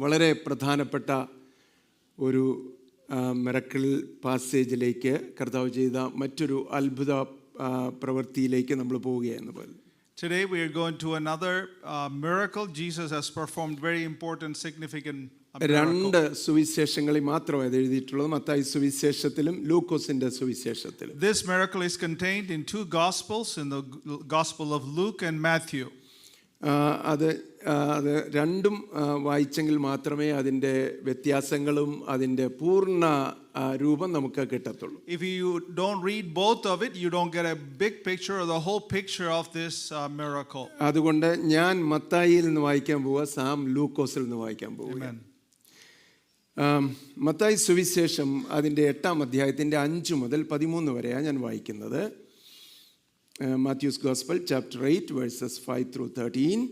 വളരെ പ്രധാനപ്പെട്ട ഒരു മിറക്കിൾ പാസേജിലേക്ക് കർത്താവ് ചെയ്ത മറ്റൊരു അത്ഭുത പ്രവൃത്തിയിലേക്ക് നമ്മൾ പോവുകയാണ് പോലെ. Today we are going to another miracle. Jesus has performed very important, significant miracle. രണ്ട് സുവിശേഷങ്ങളിൽ മാത്രമേ അത് എഴുതിയിട്ടുള്ളത്, മത്തായി സുവിശേഷത്തിലും ലൂക്കോസിന്റെ സുവിശേഷത്തിലും. This miracle is contained in two gospels, in the Gospel of Luke and Matthew. അത് രണ്ടും വായിച്ചെങ്കിൽ മാത്രമേ അതിൻ്റെ വ്യത്യാസങ്ങളും അതിൻ്റെ പൂർണ്ണ രൂപം നമുക്ക് കിട്ടത്തുള്ളൂ. If you don't read both of it, you don't get a big picture or the whole picture of this miracle. അതുകൊണ്ട് ഞാൻ മത്തായിയിൽ നിന്ന് വായിക്കാൻ പോവുക, സാം ലൂക്കോസിൽ നിന്ന് വായിക്കാൻ പോവുക. മത്തായി സുവിശേഷം അതിൻ്റെ 8-ാം അധ്യായത്തിൻ്റെ 5 മുതൽ 13 വരെയാണ് ഞാൻ വായിക്കുന്നത്. Matthew's Gospel, chapter 8, verses 5 through 13.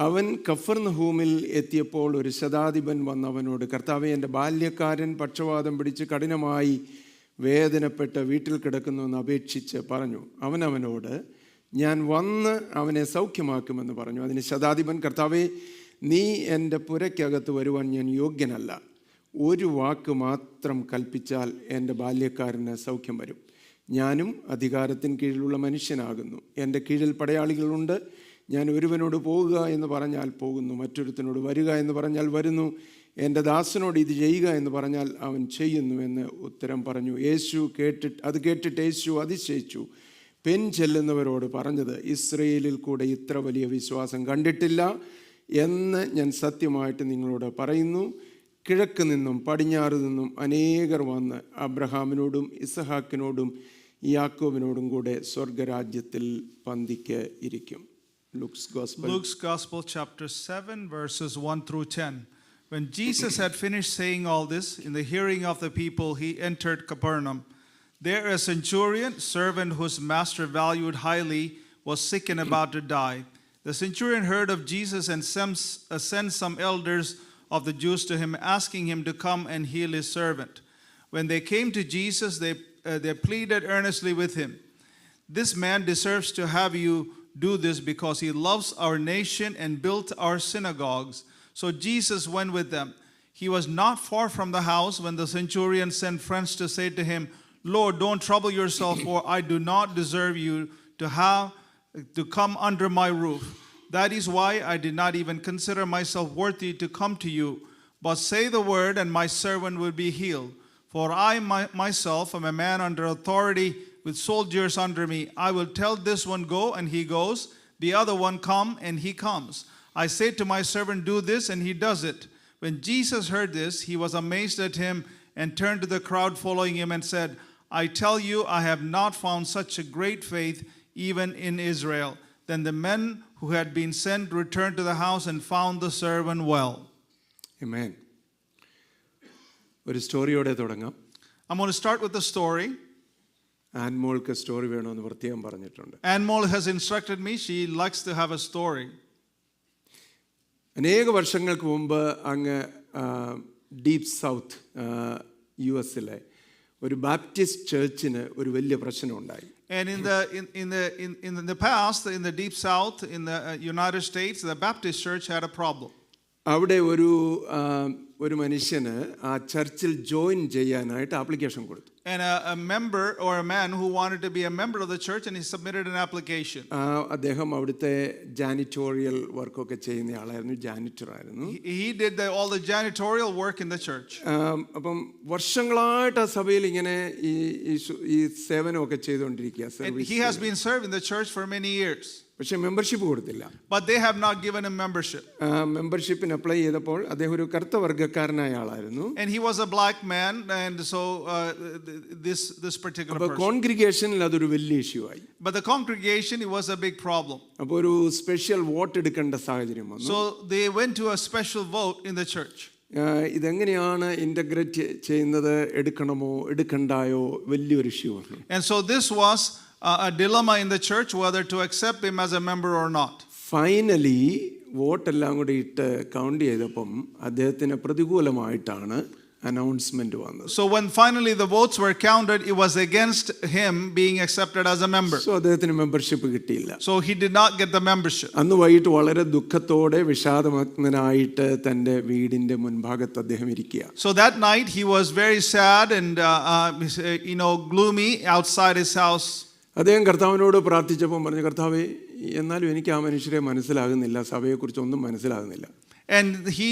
അവൻ കഫർന്നഹൂമിൽ എത്തിയപ്പോൾ ഒരു ശതാധിപൻ വന്ന് അവനോട്, കർത്താവേ, എൻ്റെ ബാല്യക്കാരൻ പക്ഷവാതം പിടിച്ച് കഠിനമായി വേദനപ്പെട്ട് വീട്ടിൽ കിടക്കുന്നുവെന്ന് അപേക്ഷിച്ച് പറഞ്ഞു. അവനോട്, ഞാൻ വന്ന് അവനെ സൗഖ്യമാക്കുമെന്ന് പറഞ്ഞു. അതിന് ശതാധിപൻ, കർത്താവേ, നീ എൻ്റെ പുരയ്ക്കകത്ത് വരുവാൻ ഞാൻ യോഗ്യനല്ല. ഒരു വാക്ക് മാത്രം കൽപ്പിച്ചാൽ എൻ്റെ ബാല്യക്കാരന് സൗഖ്യം വരും. ഞാനും അധികാരത്തിന് കീഴിലുള്ള മനുഷ്യനാകുന്നു. എൻ്റെ കീഴിൽ പടയാളികളുണ്ട്. ഞാൻ ഒരുവനോട് പോകുക എന്ന് പറഞ്ഞാൽ പോകുന്നു, മറ്റൊരുത്തനോട് വരിക എന്ന് പറഞ്ഞാൽ വരുന്നു, എൻ്റെ ദാസനോട് ഇത് ചെയ്യുക എന്ന് പറഞ്ഞാൽ അവൻ ചെയ്യുന്നു എന്ന് ഉത്തരം പറഞ്ഞു. അത് കേട്ടിട്ട് യേശു അതിശയിച്ചു. പെൻ ചെല്ലുന്നവരോട് പറഞ്ഞത്, ഇസ്രയേലിൽ കൂടെ ഇത്ര വലിയ വിശ്വാസം കണ്ടിട്ടില്ല എന്ന് ഞാൻ സത്യമായിട്ട് നിങ്ങളോട് പറയുന്നു. കിഴക്ക് നിന്നും പടിഞ്ഞാറ് നിന്നും അനേകർ വന്ന് അബ്രഹാമിനോടും ഇസഹാക്കിനോടും യാക്കോബിനോടും കൂടെ സ്വർഗരാജ്യത്തിൽ പന്തിക്ക് ഇരിക്കും. Luke's Gospel, chapter 7, verses 1 through 10. When Jesus had finished saying all this, in the hearing of the people, he entered Capernaum. There a centurion, servant whose master valued highly, was sick and about to die. The centurion heard of Jesus and sent some elders of the Jews to him, asking him to come and heal his servant. When they came to Jesus, they pleaded earnestly with him, "This man deserves to have you do this because he loves our nation and built our synagogues." So Jesus went with them. He was not far from the house when the centurion sent friends to say to him, "Lord, don't trouble yourself, for I do not deserve you to come under my roof. That is why I did not even consider myself worthy to come to you. But say the word, and my servant will be healed. For I myself am a man under authority with soldiers under me. I will tell this one, go, and he goes. The other one, come, and he comes. I say to my servant, do this, and he does it." When Jesus heard this, he was amazed at him and turned to the crowd following him and said, "I tell you, I have not found such a great faith even in Israel." Then the men who had been sent returned to the house and found the servant well. Amen. ഒരു സ്റ്റോറിയോടെ തുടങ്ങാം. I'm going to start with the story. ആൻമോൾക്ക് story വേണമെന്ന് പ്രത്യേകം പറഞ്ഞിട്ടുണ്ട്. Anmol has instructed me. She likes to have a story. അനേക വർഷങ്ങൾക്ക് മുമ്പ് അങ്ങ് ഡീപ്പ് സൗത്ത് US-ലെ ഒരു ബാപ്റ്റിസ്റ്റ് ചർച്ചിന് ഒരു വലിയ പ്രശ്നമുണ്ടായി. And in the past, in the deep south, in the United States, the Baptist church had a problem. അവിടെ ഒരു മനുഷ്യന് ആ ചർച്ചിൽ ജോയിൻ ചെയ്യാനായിട്ട് ആപ്ലിക്കേഷൻ കൊടുത്തു. And a member or a man who wanted to be a member of the church, and he submitted an application. അദ്ദേഹം അവിടുത്തെ ജാനിറ്റോറിയൽ വർക്കൊക്കെ ചെയ്യുന്ന ആളായിരുന്നു, ജാനിറ്റർ ആയിരുന്നു. He did all the janitorial work in the church. അപ്പം വർഷങ്ങളായിട്ട് ആ സഭയിൽ ഇങ്ങനെ ഈ സേവനമൊക്കെ ചെയ്തുകൊണ്ടിരിക്കുക. He has been serving the church for many years. പക്ഷെ മെമ്പർഷിപ്പ് കൊടുത്തില്ല. But they have not given him membership. മെമ്പർഷിപ്പിന് അപ്ലൈ ചെയ്തപ്പോൾ അദ്ദേഹം ഒരു കറുത്ത വർഗ്ഗക്കാരനായ ആളായിരുന്നു. And he was a black man, and so this particular person. കോൺഗ്രിഗേഷനിൽ അതൊരു വലിയ ഇഷ്യൂ ആയി. But the congregation, it was a big problem. അപ്പോൾ ഒരു സ്പെഷ്യൽ വോട്ട് എടുക്കേണ്ട സാഹചര്യം വന്നു. So they went to a special vote in the church. ഇതെങ്ങനെയാണ് integrate ചെയ്യുന്നത്, എടുക്കണമോ എടുക്കണ്ടായോ, വലിയൊരു ഇഷ്യൂ വന്നു. And so this was a dilemma in the church whether to accept him as a member or not. Finally വോട്ടെല്ലാം കൂടി ഇട്ട് count ചെയ്തപ്പം അദ്ദേഹത്തിന് പ്രതികൂലമായിട്ടാണ് അനൗൺസ്മെന്റ് വന്നത്. So when finally the votes were counted, it was against him being accepted as a member. So അദ്ദേഹത്തിന് membership കിട്ടിയില്ല. So he did not get the membership. അന്ന് വൈകിട്ട് വളരെ ദുഃഖത്തോടെ വിഷാദമഗ്നനായിട്ട് തൻ്റെ വീടിൻ്റെ മുൻഭാഗത്ത് അദ്ദേഹം ഇരിക്കുക. So that night he was very sad and gloomy outside his house. അദ്ദേഹം കർത്താവിനോട് പ്രാർത്ഥിച്ചപ്പോൾ പറഞ്ഞു, കർത്താവേ, എന്നാലും എനിക്ക് ആ മനുഷ്യരെ മനസ്സിലാകുന്നില്ല, സഭയെക്കുറിച്ച് ഒന്നും മനസ്സിലാകുന്നില്ല. And he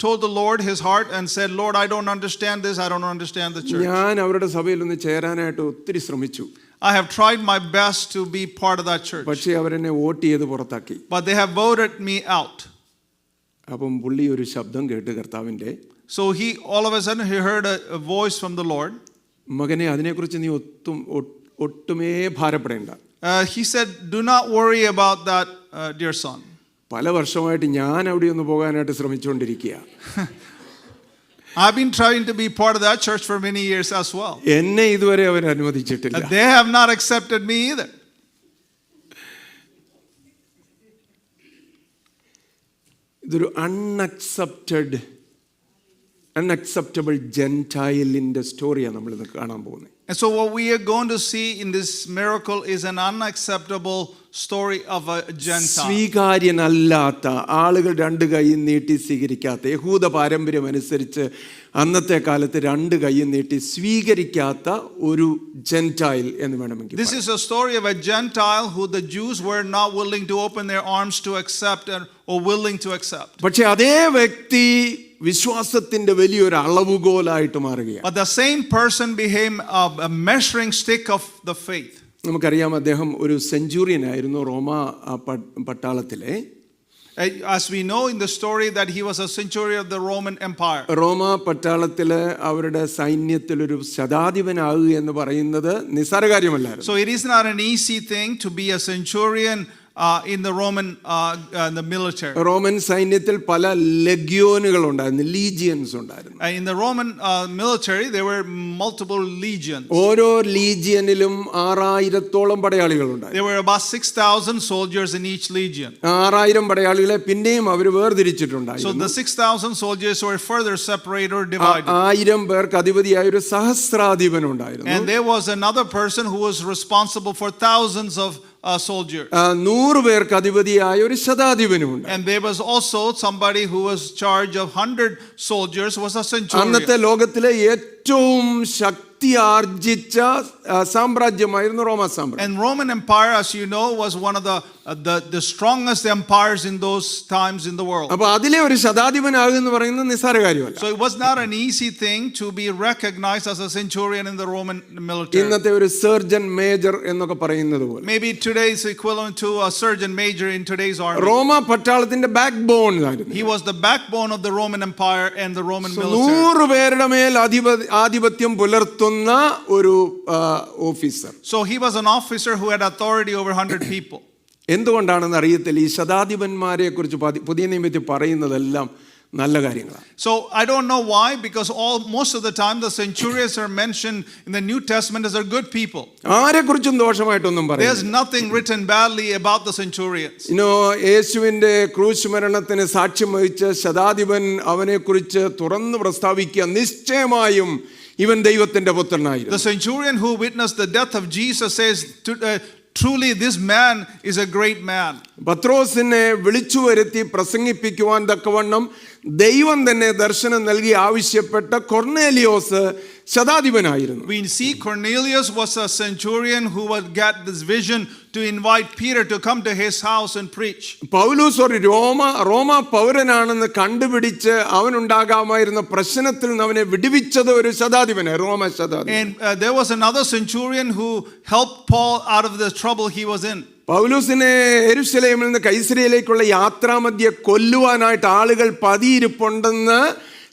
told the Lord his heart and said, Lord, I don't understand this. I don't understand the church. ഞാൻ അവരുടെ സഭയിലൊന്ന് ചേരാനായിട്ട് ഒത്തിരി ശ്രമിച്ചു. I have tried my best to be part of that church. പക്ഷേ അവരെന്നെ വോട്ട് ചെയ്ത് പുറത്താക്കി. But they have voted me out. അപ്പം പുള്ളി ഒരു ശബ്ദം കേട്ട് കർത്താവിൻ്റെ. So he all of a sudden he heard a voice from the Lord. മകനെ, അതിനെക്കുറിച്ച് നീ ഒട്ടുമേ ഭാരപ്പെടേണ്ട. He said, do not worry about that, dear son. പല വർഷമായിട്ട് ഞാൻ അവിടെ ഒന്ന് പോകാനായിട്ട് ശ്രമിച്ചുകൊണ്ടിരിക്കുക. I've been trying to be part of that church for many years as well. എന്നെ ഇതുവരെ അവർ അനുവദിച്ചിട്ടില്ല. They have not accepted me either. ഇതൊരു അൺഅക്സെപ്റ്റബിൾ ജെന്റൈലിന്റെ സ്റ്റോറിയാണ് നമ്മൾ ഇന്ന് കാണാൻ പോകുന്നത്. And so what we are going to see in this miracle is an unacceptable story of a Gentile. സ്വീകാര്യനല്ലാത്ത, ആളുകൾ രണ്ട് കൈ നീട്ടി സ്വീകരിക്കാത്ത, യഹൂദ പാരമ്പര്യം അനുസരിച്ച് അന്നത്തെ കാലത്ത് രണ്ട് കൈ നീട്ടി സ്വീകരിക്കാത്ത ഒരു ജെന്റൈൽ എന്ന് വേണമെങ്കിൽ. This is a story of a Gentile who the Jews were not willing to open their arms to accept or willing to accept. പക്ഷേ അതേ വ്യക്തി വിശ്വാസത്തിന്റെ വലിയൊരു അളവുകോലായിട്ട് മാറുകയാണ്. But the same person became a measuring stick of the faith. നമുക്കറിയാം, അദ്ദേഹം ഒരു centurion ആയിരുന്നു റോമ പട്ടാളത്തിലെ. As we know in the story that he was a centurion of the Roman Empire. റോമ പട്ടാളത്തിലെ അവരുടെ സൈന്യത്തിലൊരു ശതാധിപനാകുക എന്ന് പറയുന്നത് നിസ്സാര കാര്യമല്ലായിരുന്നു. So it is not an easy thing to be a centurion in the Roman in the military. Roman സൈന്യത്തിൽ പല ലെഗ്യോനുകൾ ഉണ്ടായിരുന്നു, legions ഉണ്ടായിരുന്നു. In the Roman military there were multiple legions. ഓരോ ലീജിയനിലും 6000-ഓളം പടയാളികൾ ഉണ്ടായിരുന്നു. There were about 6000 soldiers in each legion. 6000 പടയാളികളെ പിന്നെയും അവർ വേർതിരിച്ചിട്ടുണ്ടായിരുന്നു. So the 6000 soldiers were further separated or divided. 1000 പേർക്ക് അധിപതിയായ ഒരു സഹസ്രാധിപൻ ഉണ്ടായിരുന്നു. And there was another person who was responsible for thousands of soldiers. 100 പേർക്ക് അധിപതിയായ ഒരു ശതാധിപനുമുണ്ട്. And there was also somebody who was charge of 100 soldiers, was a centurion. അന്നത്തെ ലോകത്തിലെ ഏറ്റവും ശക്തിയാർജിച്ച സാമ്രാജ്യമായിരുന്നു റോമ സാമ്രാജ്യം. And Roman Empire, as you know, was one of the strongest empires in those times in the world. അപ്പോൾ അതിലെ ഒരു ശതാധിപനാകുക എന്ന് പറയുന്നത് നിസ്സാര കാര്യമല്ല. So it was not an easy thing to be recognized as a centurion in the Roman military. ഇന്നത്തെ ഒരു surgeon major എന്നൊക്കെ പറയുന്നത് പോലെ. Maybe today's equivalent to a surgeon major in today's army. Roma പട്ടാളത്തിന്റെ ബാക്ക് ബോൺ ആയിരുന്നു. He was the backbone of the Roman Empire and the Roman military. 100 പേരുടെ മേൽ ആധിപത്യം പുലർത്തുന്ന ഒരു officer. So he was an officer who had authority over 100 people. എന്തുകൊണ്ടാണെന്ന് അറിയത്തില്ല, ഈ ശതാധിപന്മാരെ കുറിച്ച് പുതിയ നിയമത്തിൽ പറയുന്നതെല്ലാം നല്ല കാര്യങ്ങളാണ്. So I don't know why, because most of the time the centurions are mentioned in the New Testament as are good people. ആരെക്കുറിച്ചും ദോഷമായിട്ടൊന്നും There's പറയുന്നില്ല. nothing written badly about the centurions. യേശുവിന്റെ ക്രൂശ് മരണത്തിന് സാക്ഷ്യം വഹിച്ച ശതാധിപൻ അവനെക്കുറിച്ച് തുറന്നു പ്രസ്താവിക്കുക, നിശ്ചയമായും ഇവൻ ദൈവത്തിന്റെ പുത്രനായിരുന്നു. The centurion who witnessed the death of Jesus says, truly this man is a great man. പത്രോസിനെ വിളിച്ചു വരുത്തി പ്രസംഗിപ്പിക്കുവാൻ തക്കവണ്ണം ദൈവം തന്നെ ദർശനം നൽകി ആവശ്യപ്പെട്ട കൊർന്നേലിയോസ് ശതാധിപനായിരുന്നു. We see Cornelius was a centurion who would get this vision to invite Peter to come to his house and preach. പൗലോസ് ഒരു റോമ പൗരനാണെന്ന് കണ്ടുപിടിച്ച് അവനുണ്ടാകാമായിരുന്ന പ്രശ്നത്തിൽ നിന്ന് അവനെ വിടുവിച്ചത് ഒരു ശതാധിപനെ, റോമ ശതാധിപൻ. And there was another centurion who helped Paul out of the trouble he was in. പൗലോസിനെ യെരൂശലേമിൽ നിന്ന് കൈസരിയയിലേക്കുള്ള യാത്രാമധ്യേ കൊല്ലുവാനായിട്ട് ആളുകൾ പതിയിരിപ്പുണ്ടെന്ന്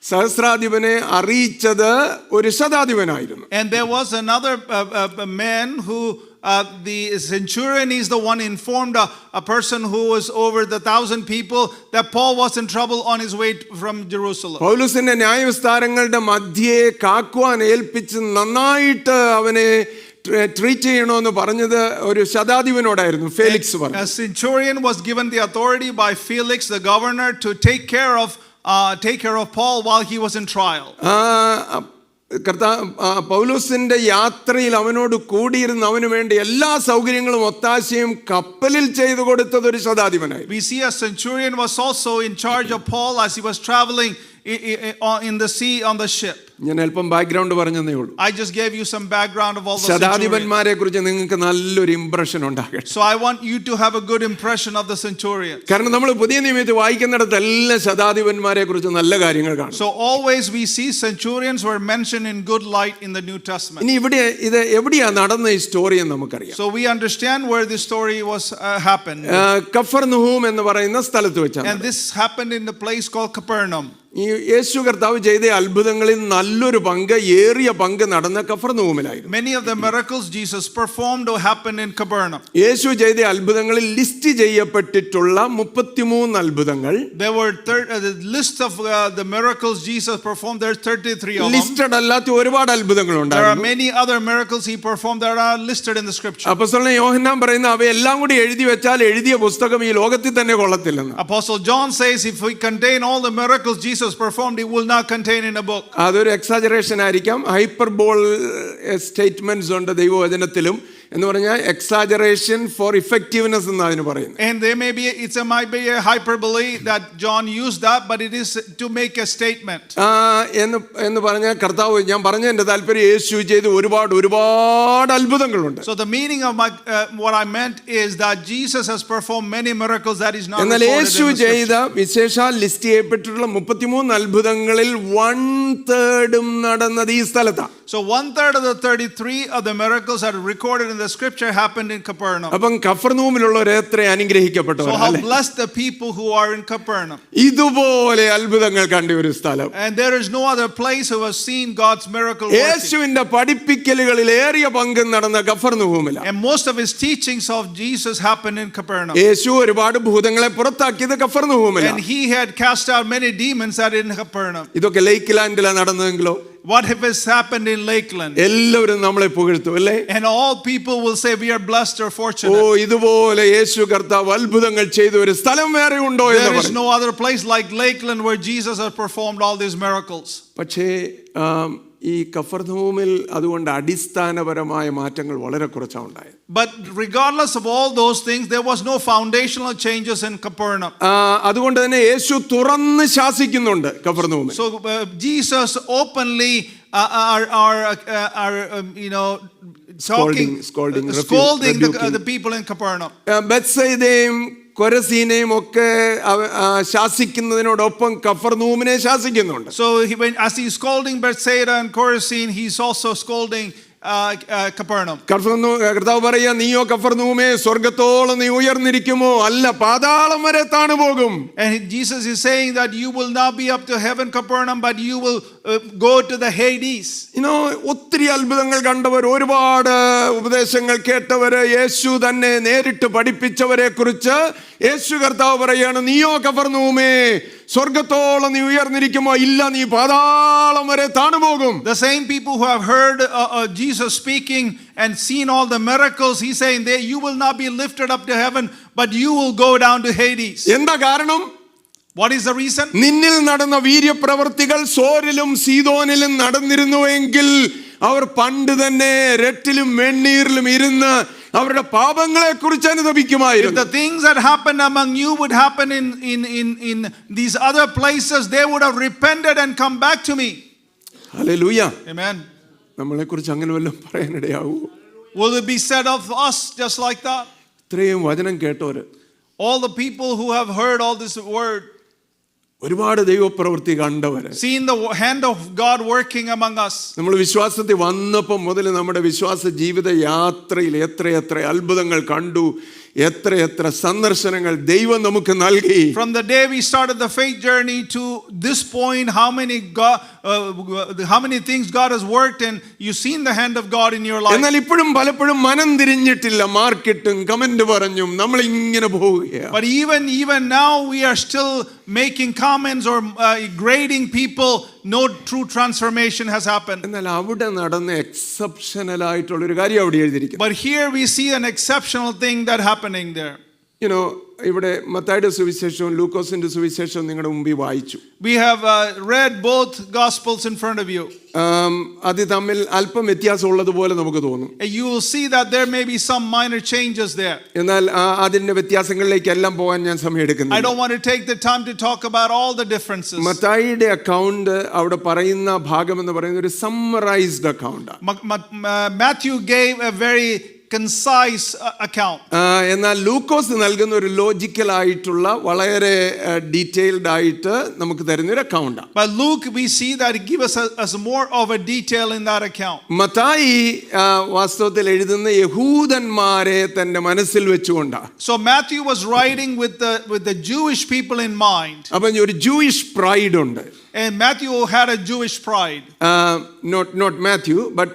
സഹസ്രാധിപനെ അറിയിച്ചത് ഒരു ശതാധിപനായിരുന്നു. And there was another man who the centurion is the one informed a person who was over 1,000 people that Paul was in trouble on his way from Jerusalem. പൗലോസിന്റെ ന്യായവിസ്താരങ്ങളുടെ മധ്യേ കാക്കുവാൻ ഏൽപ്പിച്ച് നന്നായിട്ട് അവനെ ട്രീറ്റ് ചെയ്യണമെന്ന് പറഞ്ഞത് ഒരു ശതാധിപനോടായിരുന്നു, ഫേലിക്സ് പറഞ്ഞു. A centurion was given the authority by Felix the governor to take care of take care of Paul while he was in trial. പൗലോസിന്റെ യാത്രയിൽ അവനോട് കൂടിയിരുന്ന അവന് വേണ്ടി എല്ലാ സൗകര്യങ്ങളും ഒത്താശയും കപ്പലിൽ ചെയ്തു കൊടുത്തത് ഒരു ശതാധിപനായി. We see a centurion was also in charge of Paul as he was traveling in the sea on the ship. ഞാൻ അല്പം ബാക്ക്ഗ്രൗണ്ട് പറഞ്ഞതേ ഉള്ളൂ. I just gave you some background of all the ശതാധിപന്മാരെ കുറിച്ച് നിങ്ങൾക്ക് നല്ലൊരു ഇംപ്രഷൻ ഉണ്ടാകട്ടെ. So I want you to have a good impression of the centurion. കാരണം നമ്മൾ പുതിയ നിയമത്തിൽ വായിക്കുന്നിടത്ത് എല്ലാ ശതാധിപന്മാരെ കുറിച്ച് നല്ല കാര്യങ്ങൾ കാണും. So always we see centurions were mentioned in good light in the New Testament. ഇനി ഇവിടെ ഇത് എവിടെയാ നടന്ന ഈ സ്റ്റോറി എന്ന് നമുക്കറിയാം. So we understand where this story was happened. കഫർനഹൂം എന്ന് പറയുന്ന സ്ഥലത്ത് വെച്ചാണ്. And this happened in the place called Capernaum. ഈ യേശു കർത്താവ് ചെയ്ത അത്ഭുതങ്ങളിൽ നല്ലൊരു പങ്ക് ഏറിയ പങ്ക് നടന്ന കഫർനഹൂമിലായിരുന്നു. Many of the miracles Jesus performed happened in Capernaum. യേശു ചെയ്ത അത്ഭുതങ്ങളിൽ ലിസ്റ്റ് ചെയ്യപ്പെട്ടിട്ടുള്ള 33 അത്ഭുതങ്ങൾ. There were the list of the miracles Jesus performed. There are 33 of them. Listed അല്ലാത്ത ഒരുപാട് അത്ഭുതങ്ങൾ There are ഉണ്ടായിരുന്നു. many other miracles he performed that are listed in the scripture. അപ്പോസ്തലൻ യോഹന്നാൻ പറയുന്ന അവയെല്ലാം കൂടി എഴുതി വെച്ചാൽ എഴുതിയ പുസ്തകം ഈ ലോകത്തിൽ തന്നെ കൊള്ളത്തില്ലെന്ന്. Apostle John says if we contain all the miracles Jesus performed, it will not contain in a book. അതൊരു എക്സാജറേഷൻ ആയിരിക്കാം. ഹൈപ്പർബോൾ സ്റ്റേറ്റ്മെന്റ്സ് ഉണ്ട് ദൈവവചനത്തിലും. എന്ന് പറഞ്ഞാൽ എക്സാജറേഷൻ ഫോർ ഇഫക്റ്റീവ്നെസ് എന്ന് അതിന് പറയുന്നത്. And there may be might be a hyperbole that John used that, but it is to make a statement. എന്ന് പറഞ്ഞാൽ കർത്താവ് ഞാൻ പറഞ്ഞ എൻ്റെ താല്പര്യം യേശു ചെയ്ത് ഒരുപാട് അത്ഭുതങ്ങളുണ്ട്. So the meaning of what I meant is that Jesus has performed many miracles that is not എന്നാൽ recorded യേശു in the ചെയ്ത scripture. വിശേഷാൽ ലിസ്റ്റ് ചെയ്യപ്പെട്ടിട്ടുള്ള 33 അത്ഭുതങ്ങളിൽ 1/3 നടന്നത് ഈ സ്ഥലത്താണ്. So 1/3 of the 33 of the miracles that are recorded in the scripture happened in Capernaum. അപ്പം കഫർനഹൂമിലുള്ളവർ എത്ര So അനുഗ്രഹിക്കപ്പെട്ടവർ how അല്ലേ? blessed the people who are in Capernaum. ഇതുപോലെ അത്ഭുതങ്ങൾ കണ്ട ഒരു സ്ഥലം. And there is no other place who has seen God's miracle working. യേശുവിന്റെ പഠിപ്പിക്കലുകളിൽ ഏറിയ പങ്ക് നടന്ന കഫർനഹൂമിലാണ്. And most of his teachings of Jesus happened in Capernaum. യേശു ഒരുപാട് ഭൂതങ്ങളെ പുറത്താക്കിയത് And കഫർനഹൂമിലാണ്. he had cast out many demons that in Capernaum. ഇതൊക്കെ ലേക്ക് ലാൻഡിലാണ് നടന്നതെങ്കിലോ What if it's happened in Lakeland? എല്ലാവരും നമ്മളെ പുകഴ്ത്തും അല്ലേ? And all people will say we are blessed or oh fortunate. ഇതുപോലെ യേശു കർത്താവ് അത്ഭുതങ്ങൾ ചെയ്ത ഒരു സ്ഥലം വേറെ ഉണ്ടോ എന്ന് There is പറഞ്ഞു. no other place like Lakeland where Jesus has performed all these miracles. പക്ഷേ ഈ കഫർനഹൂമിൽ അതുകൊണ്ട് അടിസ്ഥാനപരമായ മാറ്റങ്ങൾ വളരെ കുറച്ചാണ് ഉണ്ടായത്. But regardless of all those things, there was no foundational changes in Capernaum. അതുകൊണ്ട് തന്നെ യേശു തുറന്ന് ശാസിക്കുന്നുണ്ട് കഫർനഹൂമിൽ. So Jesus openly scolding the people in Capernaum. ബെത്സയിദയും കൊരസീനെയും ഒക്കെ ശാസിക്കുന്നതിനോടൊപ്പം കഫർനഹൂമിനെ ശാസിക്കുന്നുണ്ട്. So as he's scolding Bethsaida and Chorazin, he's also scolding Capernaum. കർത്താവ് പറയാ നീയോ കഫർനഹൂമേ സ്വർഗ്ഗത്തോളം നീ ഉയർന്നിരിക്കുമോ അല്ല പാതാളം വരെ താണു പോകും. And Jesus is saying that you will not be up to heaven, Capernaum, but you will go to the Hades. ഒത്തിരി അത്ഭുതങ്ങൾ കണ്ടവർ ഒരുപാട് ഉപദേശങ്ങൾ കേട്ടവര് യേശു തന്നെ നേരിട്ട് പഠിപ്പിച്ചവരെ കുറിച്ച് യേശു കർത്താവ് പറയാണ് നീയോ കഫർനഹൂമേ സ്വർഗ്ഗത്തോളം നീ ഉയർന്നിരിക്കുമോ ഇല്ല നീ പാതാളം വരെ താണു പോകും. The same people who have heard Jesus speaking and seen all the miracles, he's saying that you will not be lifted up to heaven, but you will go down to Hades. എന്താ കാരണം? What is the reason? നിന്നിൽ നടന്ന വീര്യപ്രവർത്തികൾ സോരിലും സീദോനിലും നടന്നിരുന്നുവെങ്കിൽ അവർ പണ്ട് തന്നെ രട്ടിലും വെണ്ണീരിലും ഇരുന്ന് അവരുടെ പാപങ്ങളെ കുറിച്ച് അനുതപിക്കുമായിരുന്നു. If the things that happened among you would happen in these other places, they would have repented and come back to me. Hallelujah. Amen. നമ്മളെ കുറിച്ച് അങ്ങനെ വല്ലതും പറയാനിടയാവൂ? Will it be said of us just like that? ഇത്രയും വചനം കേട്ടവര്, all the people who have heard all this word, ഒരുപാട് ദൈവപ്രവൃത്തി കണ്ടവര്, seen the hand of God working among us. നമ്മൾ വിശ്വാസത്തിൽ വന്നപ്പോൾ മുതൽ നമ്മുടെ വിശ്വാസ ജീവിത യാത്രയിൽ എത്ര അത്ഭുതങ്ങൾ കണ്ടു, എത്ര സന്ദർശനങ്ങൾ ദൈവം നമുക്ക് നൽകി. From the day we started the faith journey to this point, how many things God has worked, and you've seen the hand of God in your life. എന്നാൽ ഇപ്പോഴും പലപ്പോഴും മനം തിരിഞ്ഞിട്ടില്ല. മാർക്കറ്റും കമന്റ് പറഞ്ഞും നമ്മൾ ഇങ്ങനെ പോവുകയാണ്. But even now we are still making comments or grading people. No true transformation has happened. എന്നാൽ അവിടെ നടന്ന എക്സെപ്ഷണൽ ആയിട്ടുള്ള ഒരു കാര്യം അവിടെ എഴുതിയിരിക്കുന്നു. But here we see an exceptional thing that happening there. ഇവിടെ മത്തായിയുടെ സുവിശേഷവും ലൂക്കോസിന്റെ സുവിശേഷവും നിങ്ങളുടെ മുമ്പിൽ വായിച്ചു. We have read both gospels in front of you. അത് തമ്മിൽ അല്പം വ്യത്യാസമുള്ളതുപോലെ നമുക്ക് തോന്നും. You will see that there may be some minor changes there. എന്നാൽ അതിന്റെ വ്യത്യാസങ്ങളിലേക്കെല്ലാം പോകാൻ ഞാൻ സമയം എടുക്കുന്നില്ല. I don't want to take the time to talk about all the differences. മത്തായിയുടെ അക്കൗണ്ട് അവിടെ പറയുന്ന ഭാഗം എന്ന് പറയുന്നത് ഒരു summarised അക്കൗണ്ടാണ്. Matthew gave a very concise account. എന്നാൽ ലൂക്കോസ് നൽകുന്ന ഒരു ലോജിക്കൽ ആയിട്ടുള്ള വളരെ ഡീറ്റെയിൽഡ് ആയിട്ട് നമുക്ക് തരുന്ന ഒരു അക്കൗണ്ടാണ്. But Luke we see that he gives us more of a detail in that account. Mathai വാസ്തവത്തിൽ എഴുതുന്ന യഹൂദന്മാരെ തന്റെ മനസ്സിൽ വെച്ചുകൊണ്ടാണ്. So Matthew was writing with the Jewish people in mind. അപ്പോൾ ഒരു ജൂയിഷ് പ്രൈഡ് ഉണ്ട്. And Matthew had a Jewish pride. Not Matthew, but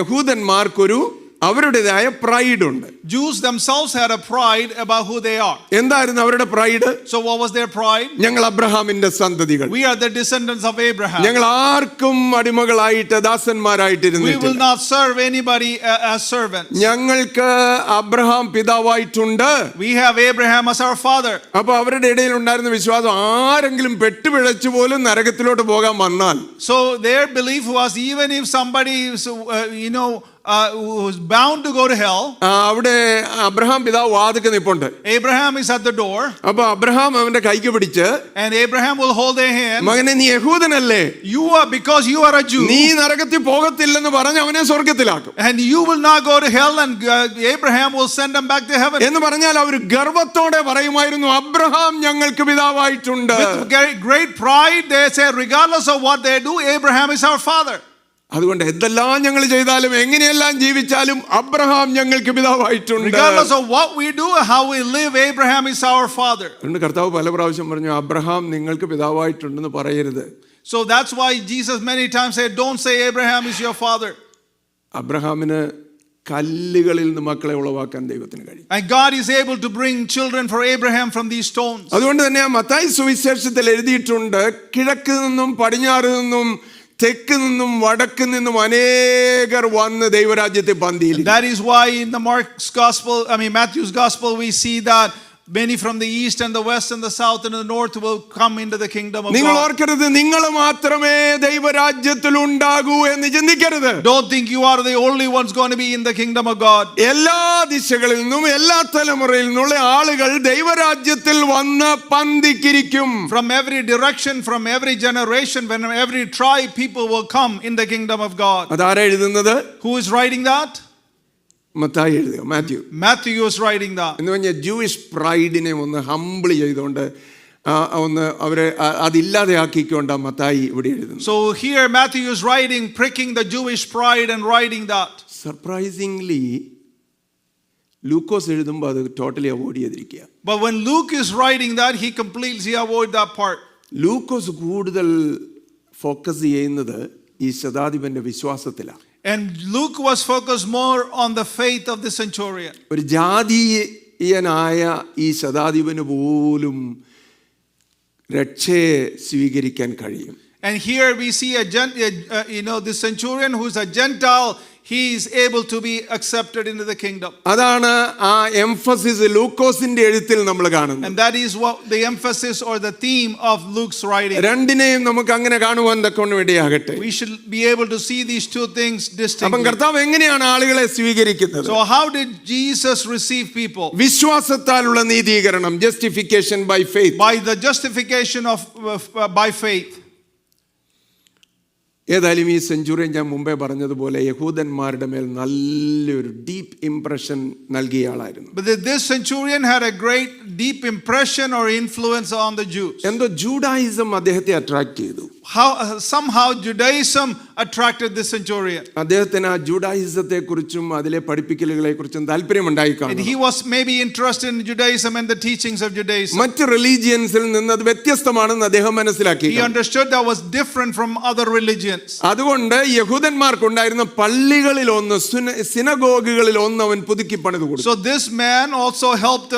യഹൂദന്മാർക്കൊരു അവരുടേതായ പ്രൈഡ് ഉണ്ട്. Jews themselves had a pride about who they are. എന്തായിരുന്നു അവരുടെ pride? So what was their pride? ഞങ്ങൾ അബ്രഹാമിന്റെ സന്തതികൾ. We are the descendants of Abraham. ഞങ്ങൾ ആർക്കും അടിമകളായിട്ട് ദാസന്മാരായിട്ടിരുന്നില്ല. We will not serve anybody as servants. ഞങ്ങൾക്ക് Abraham പിതാവായിട്ടുണ്ട്. We have Abraham as our father. അപ്പോൾ അവരുടെ ഇടയിൽ ഉണ്ടായിരുന്ന വിശ്വാസം ആരെങ്കിലും പെട്ടുപിഴച്ചു പോലും നരകത്തിലോട്ട് പോകാൻ വന്നാൽ, so their belief was even if somebody is who is bound to go to hell, അവിടെ അബ്രഹാം പിതാവ് വാതിൽക്ക് നിൽപ്പുണ്ട്. Abraham is at the door. അപ്പോൾ അബ്രഹാം അവന്റെ കൈക്ക് പിടിച്ച്, and Abraham will hold their hand. മകനെ നീ യഹൂദനല്ലേ, you are because you are a Jew, നീ നരകത്തിൽ പോകത്തില്ലെന്ന് പറഞ്ഞ് അവനെ സ്വർഗ്ഗത്തിലാക്കും. and you will not go to hell, and Abraham will send them back to heaven. എന്ന് പറഞ്ഞാൽ അവർ ഗർവത്തോടെ പറയുമായിരുന്നു, അബ്രഹാം ഞങ്ങൾക്ക് പിതാവായിട്ടുണ്ട്. With great pride they say, regardless of what they do, Abraham is our father. അതുകൊണ്ട് എന്തെല്ലാം ഞങ്ങൾ ചെയ്താലും എങ്ങനെയെല്ലാം ജീവിച്ചാലും അബ്രഹാം ഞങ്ങൾക്ക് പിതാവായിട്ടുണ്ട്. Regardless of what we do, how we live, Abraham is our father. അതുകൊണ്ട് കർത്താവ് പല പ്രാവശ്യം പറഞ്ഞു, അബ്രഹാം നിങ്ങൾക്ക് പിതാവായിട്ടുണ്ടെന്ന് പറയരുത്. So that's why Jesus many times said, don't say Abraham is your father. അബ്രഹാമിന് കല്ലുകളിൽ നിന്ന് മക്കളെ ഉളവാക്കാൻ ദൈവത്തിന് കഴിയും. And God is able to bring children for Abraham from these stones. അതുകൊണ്ട് തന്നെ മത്തായി സുവിശേഷത്തിൽ എഴുതിയിട്ടുണ്ട്, കിഴക്ക് നിന്നും പടിഞ്ഞാറ് നിന്നും തെക്ക് നിന്നും വടക്ക് നിന്നും അനേകർ വന്ന് ദൈവരാജ്യത്തെ പന്തിയിൽ. That is why in the Matthew's gospel we see that many from the east and the west and the south and the north will come into the kingdom of നിങ്ങൾ God. ഓർക്കരുത് നിങ്ങൾ മാത്രമേ ദൈവരാജ്യത്തിൽ ഉണ്ടാകൂ എന്ന് ചിന്തിക്കരുത്. Don't think you are the only ones going to be in the kingdom of God. എല്ലാ ദിശകളിൽ നിന്നും എല്ലാ തലമുറയിൽ നിന്നുള്ള ആളുകൾ ദൈവരാജ്യത്തിൽ വന്ന് പന്തിക്കിരിക്കും. From every direction, from every generation, from every tribe, people will come in the kingdom of God. അതാരാ എഴുതുന്നത്? Who is writing that? Mathai എഴുതുക, Matthew is writing that. എന്ന് പറഞ്ഞാൽ ജൂയിഷ് പ്രൈഡിനെ ഒന്ന് ഹംബിൾ ചെയ്തുകൊണ്ട് ഒന്ന് അവരെ അതില്ലാതെ ആക്കിക്കൊണ്ട് മത്തായി ഇവിടെ എഴുതുന്നു. So here Matthew is writing, pricking the Jewish pride and writing that. Surprisingly Lukose എഴുതുമ്പോൾ അത് ടോട്ടലി അവോയ്ഡ് ചെയ്തിരിക്കുക. But when Luke is writing that, he completely avoid that part. ലൂക്കോസ് കൂടുതൽ ഫോക്കസ് ചെയ്യുന്നത് ഈ ശതാധിപന്റെ വിശ്വാസത്തിലാണ്. And Luke was focused more on the faith of the centurion. ഒരു ജാതീയനായ ഈ ശതാധിപന് പോലും രക്ഷയെ സ്വീകരിക്കാൻ കഴിയും. And here we see the centurion who is a Gentile, he is able to be accepted into the kingdom. അതാണ് ആ എംഫസിസ് ലൂക്കോസിന്റെ എഴുത്തിൽ നമ്മൾ കാണുന്നത്. And that is what the emphasis or the theme of Luke's writing. രണ്ടിനെയും നമുക്ക് അങ്ങനെ കാണുവാൻ തക്കവണ്ണം ഇടയാകട്ടെ. We should be able to see these two things distinctly. അപ്പം കർത്താവ് എങ്ങനെയാണ് ആളുകളെ സ്വീകരിക്കുന്നത്? So how did Jesus receive people? വിശ്വാസത്താലുള്ള നീതീകരണം, justification by faith. By the justification by faith. ഏതായാലും ഈ സെഞ്ചുറിയൻ ഞാൻ മുമ്പേ പറഞ്ഞതുപോലെ യഹൂദന്മാരുടെ മേൽ നല്ലൊരു ഡീപ്പ് ഇംപ്രഷൻ നൽകിയ ആളായിരുന്നു. But this centurion had a great deep impression or influence on the Jews. എന്തോ ജൂഡായിസം അദ്ദേഹത്തെ അട്രാക്ട് ചെയ്തു. Somehow Judaism attracted this centurion. അദ്ദേഹത്തിന് ആ ജൂഡായിസത്തെ കുറിച്ചും അതിലെ പഠിപ്പിക്കലുകളെ കുറിച്ചും താല്പര്യമുണ്ടായി കാണും. And he was maybe interested in Judaism and the teachings of Judaism. മറ്റ് റിലീജിയൻസിൽ നിന്ന് അത് വ്യത്യസ്തമാണെന്ന് അദ്ദേഹം മനസ്സിലാക്കി. He understood that was different from other religions. അതുകൊണ്ട് യഹൂദന്മാർക്കുണ്ടായിരുന്ന പള്ളികളിൽ ഒന്ന്, സിനഗോഗുകളിൽ ഒന്ന് അവൻ പുതുക്കി പണിതു കൊടുത്തു. So this man also helped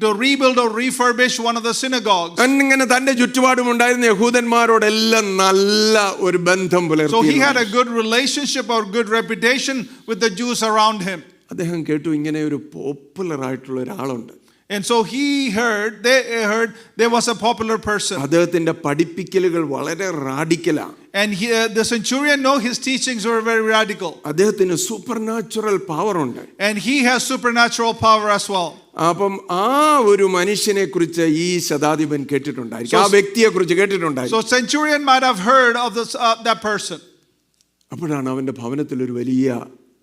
to rebuild or refurbish one of the synagogues. അങ്ങനെ തന്റെ ചുറ്റുപാടും ഉണ്ടായിരുന്ന യഹൂദന്മാരോടെല്ലാം നല്ല ഒരു ബന്ധം പുലർത്തി. So he had a good relationship or good reputation with the Jews around him. അദ്ദേഹം കേട്ടു ഇങ്ങനെ ഒരു പോപ്പുലർ ആയിട്ടുള്ള ഒരാളുണ്ട്. And so they heard there was a popular person. അദ്ദേഹത്തിന്റെ പഠിപ്പിക്കലുകൾ വളരെ റാഡിക്കലാണ്. And the centurion know his teachings were very radical. അദ്ദേഹത്തിന് super natural power ഉണ്ട്. And he has supernatural power as well. അപ്പം ആ ഒരു മനുഷ്യനെ കുറിച്ച് ഈ ശതാധിപൻ കേട്ടിട്ടുണ്ടായിരിക്കും, ആ വ്യക്തിയെ കുറിച്ച് കേട്ടിട്ടുണ്ടായിരിക്കും. So centurion might have heard of that person. അപ്പോഴാണ് അവന്റെ ഭവനത്തിൽ ഒരു വലിയ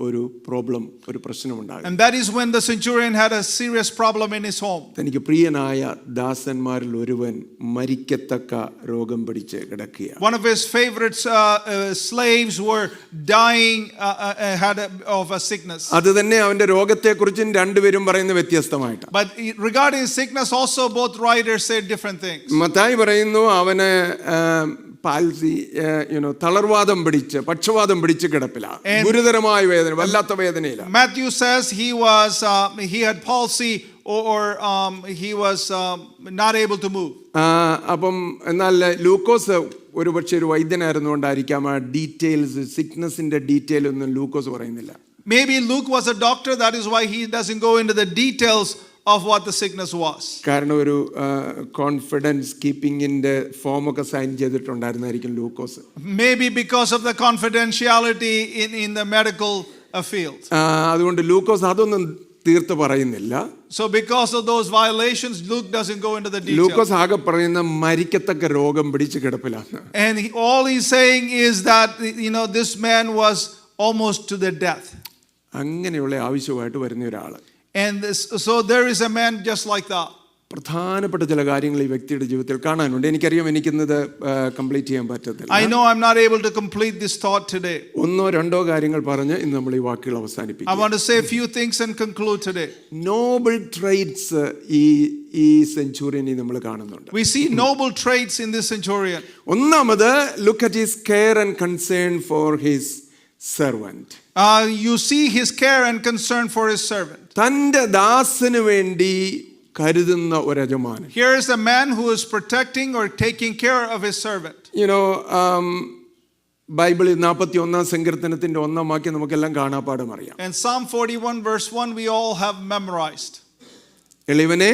ഒരു പ്രശ്നമുണ്ടാകും. And that is when the centurion had a serious problem in his home. തനിക്ക് പ്രിയനായ ദാസന്മാരിൽ ഒരുവൻ മരിക്കത്തക്ക രോഗം പിടിച്ച് കിടക്കുകയാണ്. One of his favorite slaves were dying of a sickness. അത് തന്നെ അവന്റെ രോഗത്തെക്കുറിച്ചും രണ്ടുപേരും പറയുന്ന വ്യത്യസ്തമായിട്ടാണ്. But regarding sickness also both writers say different things. Mathai പറയുന്നു അവന് പാൽസി തളർവാദം പിടിച്ച് പക്ഷവാദം പിടിച്ച് കിടപ്പിലാണ്, ഗുരുതരമായ വേദന, വല്ലാത്ത വേദനയിലാണ്. Matthew says he had palsy or he was not able to move. അപ്പം എന്നാൽ ലൂക്കോസ് ഒരുപക്ഷെ ഒരു വൈദ്യനായിരുന്നുകൊണ്ടായിരിക്കാം ആ ഡീറ്റെയിൽസ്, സിക്നസിന്റെ ഡീറ്റെയിൽ ഒന്നും ലൂക്കോസ് പറയുന്നില്ല. Maybe Luke was a doctor, that is why he doesn't go into the details of what the sickness was. കാരണം ഒരു confidence കീപ്പിംഗിന്റെ ഫോം ഒക്കെ സൈൻ ചെയ്തിട്ടുണ്ടായിരുന്നായിരിക്കും Lukose. Maybe because of the confidentiality in the medical field. അതുകൊണ്ട് ലൂക്കോസ് അതൊന്നും തീർത്ത് പറയുന്നില്ല. So because of those violations, Luke doesn't go into the details. ലൂക്കോസ് ആകെ പറയുന്ന മരിക്കത്തക്ക രോഗം പിടിച്ച് കിടപ്പിലാണ്. And all he's saying is that this man was almost to the death. അങ്ങനെയുള്ള ആവശ്യമായിട്ട് വരുന്ന ഒരാള്. And so there is a man just like that. പ്രധാനപ്പെട്ട ചില കാര്യങ്ങൾ ഈ വ്യക്തിയുടെ ജീവിതത്തിൽ കാണാനുണ്ട്. എനിക്കറിയാം എനിക്കിന്നത് കംപ്ലീറ്റ് ചെയ്യാൻ പറ്റത്തില്ല. I know I'm not able to complete this thought today. ഒന്നോ രണ്ടോ കാര്യങ്ങൾ പറഞ്ഞ് ഇന്ന് നമ്മൾ ഈ വാക്കുകൾ അവസാനിപ്പിക്കും. I want to say a few things and conclude today. Noble traits ഈ സെഞ്ചുറിയനിൽ നമ്മൾ കാണുന്നുണ്ട്. We see noble traits in this centurion. ഒന്നാമത് look at his care and concern for his servant. You see his care and concern for his servant. തന്റെ ദാസന് വേണ്ടി കരുതുന്ന ഒരു യജമാനൻ. Here is a man who is protecting or taking care of his servant. ബൈബിളിൽ 41 സങ്കീർത്തനത്തിന്റെ 1 വാക്യം നമുക്കെല്ലാം കാണാപ്പാഠം അറിയാം. And Psalm 41 verse 1 we all have memorized. എളിയവനെ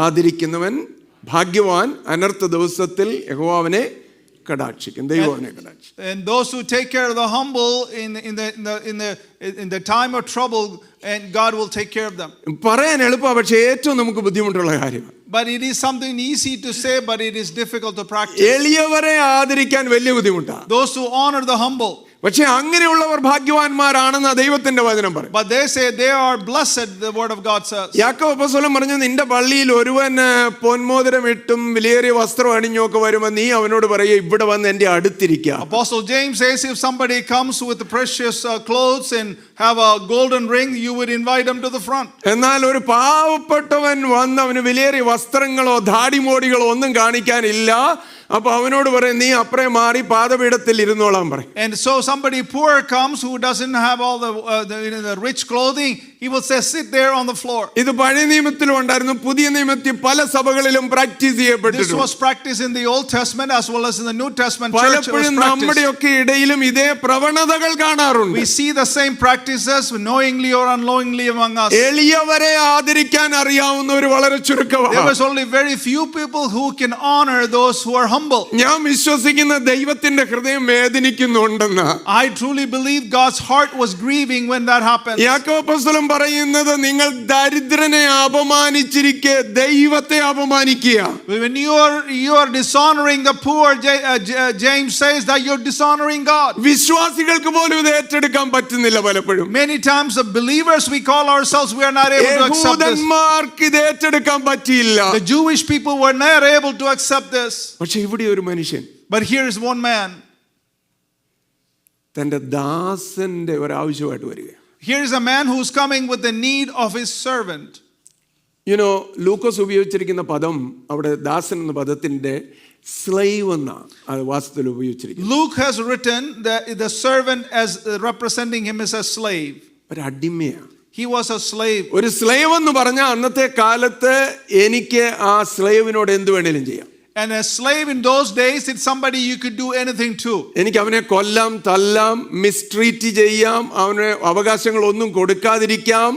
ആദരിക്കുന്നവൻ ഭാഗ്യവാൻ, അനർത്ഥ ദിവസത്തിൽ യഹോവ അവനെ കടാക്ഷിക്കും, ദൈവം അവനെ കടാക്ഷിക്കും. And those who take care of the humble in the time of trouble, and God will take care of them. പറയാൻ എളുപ്പമാണ്, പക്ഷേ ഏറ്റവും നമുക്ക് ബുദ്ധിമുട്ടുള്ള കാര്യമാണ്. But it is something easy to say, but it is difficult to practice. എളിയവരെ ആദരിക്കാൻ വലിയ ബുദ്ധിമുട്ടാണ്. Those who honor the humble. പക്ഷേ അങ്ങനെയുള്ളവർ ഭാഗ്യവാന്മാരാണെന്ന് ദൈവത്തിന്റെ വചനം പറയും. But they say they are blessed, the word of God says. യാക്കോബ് അപ്പോസ്തലൻ പറഞ്ഞു, നിന്റെ പള്ളിയിൽ ഒരുവൻ പൊന്മോതിരം ഇട്ടും വിലയേറിയ വസ്ത്രം അണിഞ്ഞൊക്കെ വരുമ്പോൾ നീ അവനോട് പറയുക, ഇവിടെ വന്ന് എന്റെ അടുത്തിരിക്കുക. Apostle James says if somebody comes with precious clothes and have a golden ring, you would invite him to the front. എന്നാൽ ഒരു പാവപ്പെട്ടവൻ വന്ന് അവന് വിലയേറിയ വസ്ത്രങ്ങളോ ധാടിമോടികളോ ഒന്നും കാണിക്കാനില്ല, അപ്പൊ അവനോട് പറയും നീ അപ്പുറേ മാറി പാദപീഠത്തിൽ ഇരുന്നോളാൻ പറയും. And so somebody poor comes who doesn't have all the rich clothing, he will say sit there on the floor. ഇത് പഴയ നിയമത്തിലും ഉണ്ടായിരുന്നു, പുതിയ നിയമത്തിൽ പല സഭകളിലും പ്രാക്ടീസ് ചെയ്യപ്പെട്ടിട്ടുണ്ട്. This was practiced in the Old Testament as well as in the New Testament church. പലപ്പോഴും നമ്മുടെയൊക്കെ ഇടയിലും ഇതേ പ്രവണതകൾ കാണാറുണ്ട്. We see the same practices knowingly or unknowingly among us. എളിയവരെ ആദരിക്കാൻ അറിയാവുന്നവർ വളരെ ചുരുക്കമാണ്. There was only very few people who can honor those who are humble. ഞാൻ വിശ്വസിക്കുന്ന ദൈവത്തിന്റെ ഹൃദയം വേദനിക്കുന്നുണ്ടെന്ന്. I truly believe God's heart was grieving when that happened. യാക്കോബ് അപ്പോസ്തലൻ പറയുന്നത്, നിങ്ങൾ ദരിദ്രനെ അപമാനിച്ചിരിക്കെ ദൈവത്തെ അപമാനിക്കുക. When you are dishonoring the poor, James says that you're dishonoring God. വിശ്വാസികൾക്ക് പോലും ഇത് ഏറ്റെടുക്കാൻ പറ്റുന്നില്ല പലപ്പോഴും. Many times the believers we call ourselves, we are not able to accept this. യഹൂദന്മാർക്ക് ഇത് ഏറ്റെടുക്കാൻ പറ്റിയില്ല. The Jewish people were not able to accept this. പക്ഷേ ഇവിടെ ഒരു മനുഷ്യൻ, But here is one man. തന്റെ ദാസന്റെ ഒരു ആവശ്യമായിട്ട് വരിക. Here is a man who is coming with the need of his servant. ലൂക്കോസ് ഉപയോഗിച്ചിരിക്കുന്ന പദം അവിടെ ദാസൻ എന്ന പദത്തിന്റെ സ്ലേവ് എന്നാണ് അത് വാസ്തവത്തിൽ ഉപയോഗിച്ചിരിക്കുന്നത്. Luke has written the servant as representing him as a slave. ഒരു അടിമയാണ്. He was a slave. ഒരു സ്ലേവ് എന്ന് പറഞ്ഞാൽ അന്നത്തെ കാലത്ത് എനിക്ക് ആ സ്ലേവിനോട് എന്ത് വേണേലും ചെയ്യാം. And a slave in those days, it's somebody you could do anything to. എനിക്ക് അവനെ കൊല്ലാം, തല്ലാം, മിസ്ട്രീറ്റ് ചെയ്യാം, അവന് അവകാശങ്ങളൊന്നും കൊടുക്കാതിരിക്കാം,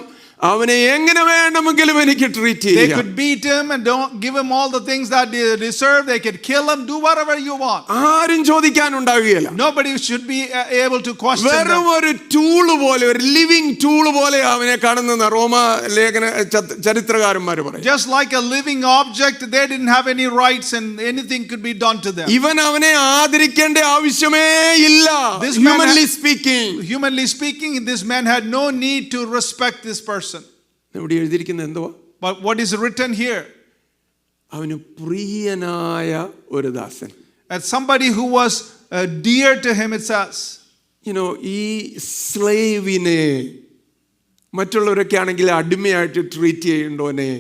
അവനെ എങ്ങനെ വേണമെങ്കിലും എനിക്ക് ട്രീറ്റ് They ചെയ്യാം. could beat him and don't give him all the things that they deserve. They could kill him, do whatever you want. ആരും ചോദിക്കാനുണ്ടാവുകയില്ല. Nobody should be able to question വെറും them. ഒരു ടൂള് പോലെ, ഒരു living tool പോലെ അവനെ കാണുന്ന റോമ ലേഖന ചരിത്രകാരന്മാർ പറയും. Just like a living object, they didn't have any rights and anything could be done to them. ഇവൻ അവനെ ആദരിക്കേണ്ട ആവശ്യമേ ഇല്ല. This man Humanly speaking, this man had no need to respect this person. ഇവിടെ എഴുതിയിരിക്കുന്നത് എന്തുവാ? But what is written here? അവന് പ്രിയനായ ഒരു ദാസൻ. As somebody who was dear to him, it says. ഈ സ്ലേവിനെ മറ്റുള്ളവരൊക്കെ ആണെങ്കിൽ അടിമയായിട്ട് ട്രീറ്റ് ചെയ്യേണ്ടവനെ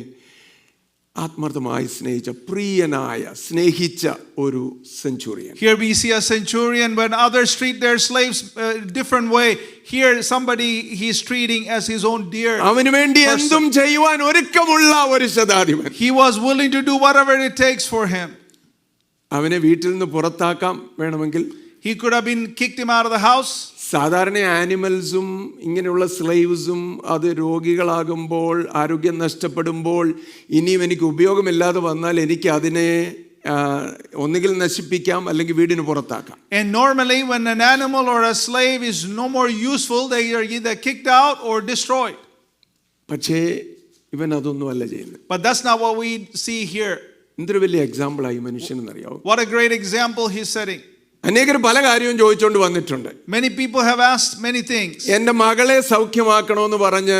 ആത്മാർത്ഥമായി സ്നേഹിച്ച, പ്രിയനായ, സ്നേഹിച്ച ഒരു centurion. Here we see a centurion when others treat their slaves different way. Here somebody he's treating as his own dear. അവന് വേണ്ടി എന്തും ചെയ്യുവാൻ ഒരുക്കമുള്ള ഒരു ശതാധിപൻ. He was willing to do whatever it takes for him. അവനെ വീട്ടിൽ നിന്ന് പുറത്താക്കാം വേണമെങ്കിൽ. He could have been kicked him out of the house. സാധാരണ ആനിമൽസും ഇങ്ങനെയുള്ള സ്ലേവ്സും അത് രോഗികളാകുമ്പോൾ, ആരോഗ്യം നഷ്ടപ്പെടുമ്പോൾ, ഇനിയും എനിക്ക് ഉപയോഗമില്ലാതെ വന്നാൽ എനിക്ക് അതിനെ ഒന്നുകിൽ നശിപ്പിക്കാം അല്ലെങ്കിൽ വീടിന് പുറത്താക്കാം. And normally when an animal or a slave is no more useful, they are either kicked out or destroyed. പക്ഷേ ഇവൻ അതൊന്നും അല്ല ചെയ്യുന്നത്. But that's not what we see here. എന്തൊരു വലിയ എക്സാമ്പിളായി മനുഷ്യനെന്നറിയാവോ? What a great example he's setting. അനേകർ പല കാര്യവും ചോദിച്ചുകൊണ്ട് വന്നിട്ടുണ്ട്. Many people have asked many things. എൻ്റെ മകളെ സൗഖ്യമാക്കണമെന്ന് പറഞ്ഞ്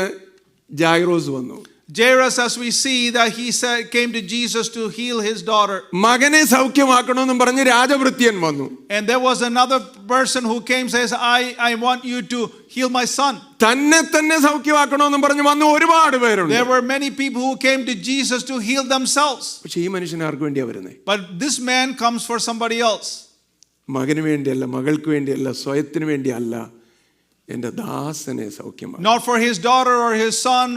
ജൈറോസ് വന്നു. Jairus, as we see that he came to Jesus to heal his daughter. മകനെ സൗഖ്യമാക്കണമെന്ന് പറഞ്ഞ് രാജഭൃത്യൻ വന്നു. And there was another person who came says, I want you to heal my son. തന്നെ സൗഖ്യമാക്കണമെന്ന് പറഞ്ഞ് വന്നു ഒരുപാട് പേരുണ്ട്. There were many people who came to Jesus to heal themselves. പക്ഷേ ഈ മനുഷ്യൻ ആർക്ക് വേണ്ടിയാ വരുന്നത്? But this man comes for somebody else. മകന് വേണ്ടിയല്ല, മകൾക്ക് വേണ്ടിയല്ല, സ്വയത്തിന് വേണ്ടിയല്ല, എൻ്റെ ദാസനെ സൗഖ്യമാക്കി. Not for his daughter or his son